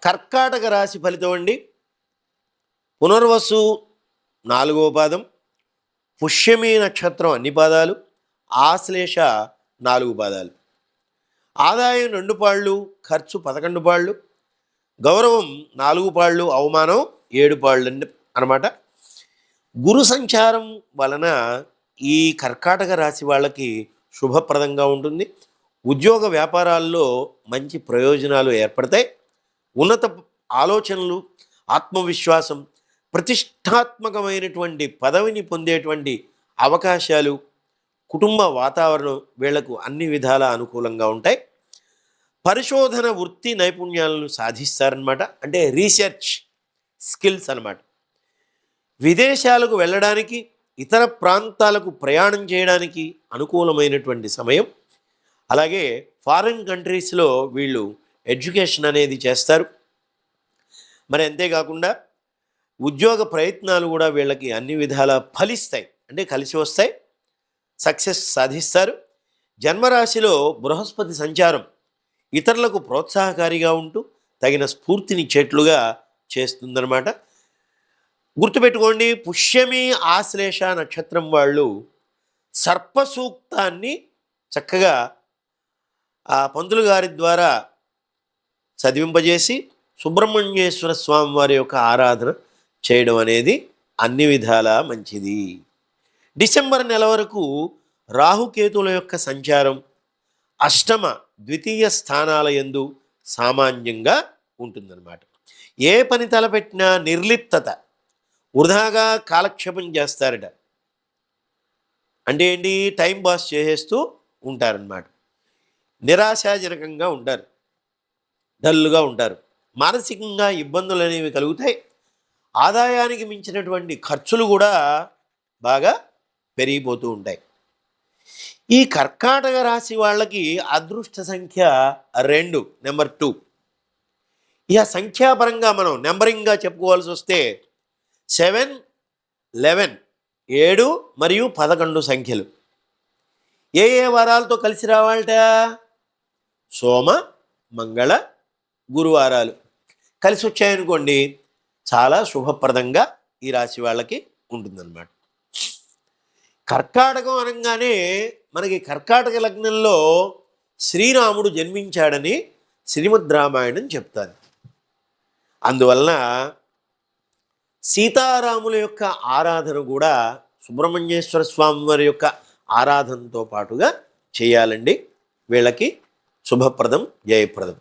కర్కాటక రాశి ఫలితం అండి. పునర్వసు 4వ పాదం, పుష్యమి నక్షత్రం అన్ని పాదాలు, ఆశ్లేష 4 పాదాలు. ఆదాయం 2 పాళ్ళు, ఖర్చు 11 పాళ్ళు, గౌరవం 4 పాళ్ళు, అవమానం 7 పాళ్ళు అన్నమాట. గురు సంచారం వలన ఈ కర్కాటక రాశి వాళ్ళకి శుభప్రదంగా ఉంటుంది. ఉద్యోగ వ్యాపారాల్లో మంచి ప్రయోజనాలు ఏర్పడతాయి. ఉన్నత ఆలోచనలు, ఆత్మవిశ్వాసం, ప్రతిష్టాత్మకమైనటువంటి పదవిని పొందేటువంటి అవకాశాలు, కుటుంబ వాతావరణం వీళ్లకు అన్ని విధాలా అనుకూలంగా ఉంటాయి. పరిశోధన వృత్తి నైపుణ్యాలను సాధిస్తారనమాట. అంటే రీసెర్చ్ స్కిల్స్ అన్నమాట. విదేశాలకు వెళ్ళడానికి, ఇతర ప్రాంతాలకు ప్రయాణం చేయడానికి అనుకూలమైనటువంటి సమయం. అలాగే ఫారిన్ కంట్రీస్లో వీళ్ళు ఎడ్యుకేషన్ అనేది చేస్తారు. మరి అంతేకాకుండా ఉద్యోగ ప్రయత్నాలు కూడా వీళ్ళకి అన్ని విధాలా ఫలిస్తాయి, అంటే కలిసి వస్తాయి, సక్సెస్ సాధిస్తారు. జన్మరాశిలో బృహస్పతి సంచారం ఇతరులకు ప్రోత్సాహకారిగా ఉంటూ తగిన స్ఫూర్తినిచ్చేట్లుగా చేస్తుందన్నమాట. గుర్తుపెట్టుకోండి, పుష్యమి ఆశ్లేష నక్షత్రం వాళ్ళు సర్పసూక్తాన్ని చక్కగా ఆ పంతులు గారి ద్వారా చదివింపజేసి సుబ్రహ్మణ్యేశ్వర స్వామి వారి యొక్క ఆరాధన చేయడం అనేది అన్ని విధాలా మంచిది. డిసెంబర్ నెల వరకు రాహుకేతుల యొక్క సంచారం అష్టమ ద్వితీయ స్థానాల యందు సామాన్యంగా ఉంటుందన్నమాట. ఏ పని తలపెట్టినా నిర్లిప్తత, వృధాగా కాలక్షేపం చేస్తారట. అంటే ఏంటి, టైం పాస్ చేసేస్తూ ఉంటారన్నమాట. నిరాశాజనకంగా ఉంటారు, డల్గా ఉంటారు, మానసికంగా ఇబ్బందులు అనేవి కలుగుతాయి. ఆదాయానికి మించినటువంటి ఖర్చులు కూడా బాగా పెరిగిపోతూ ఉంటాయి. ఈ కర్కాటక రాశి వాళ్ళకి అదృష్ట సంఖ్య 2, నెంబర్ 2. ఇక సంఖ్యాపరంగా మనం నెంబరింగ్గా చెప్పుకోవాల్సి వస్తే 7, 11, 7 మరియు 11 సంఖ్యలు ఏ వారాలతో కలిసి రావాలట? సోమ, మంగళ, గురువారాలు కలిసి వచ్చాయనుకోండి, చాలా శుభప్రదంగా ఈ రాశి వాళ్ళకి ఉంటుందన్నమాట. కర్కాటకం అనగానే మనకి కర్కాటక లగ్నంలో శ్రీరాముడు జన్మించాడని శ్రీమద్ రామాయణం చెప్తాను. అందువలన సీతారాముల యొక్క ఆరాధన కూడా సుబ్రహ్మణ్యేశ్వర స్వామి వారి యొక్క ఆరాధనతో పాటుగా చేయాలండి. వీళ్ళకి శుభప్రదం, జయప్రదం.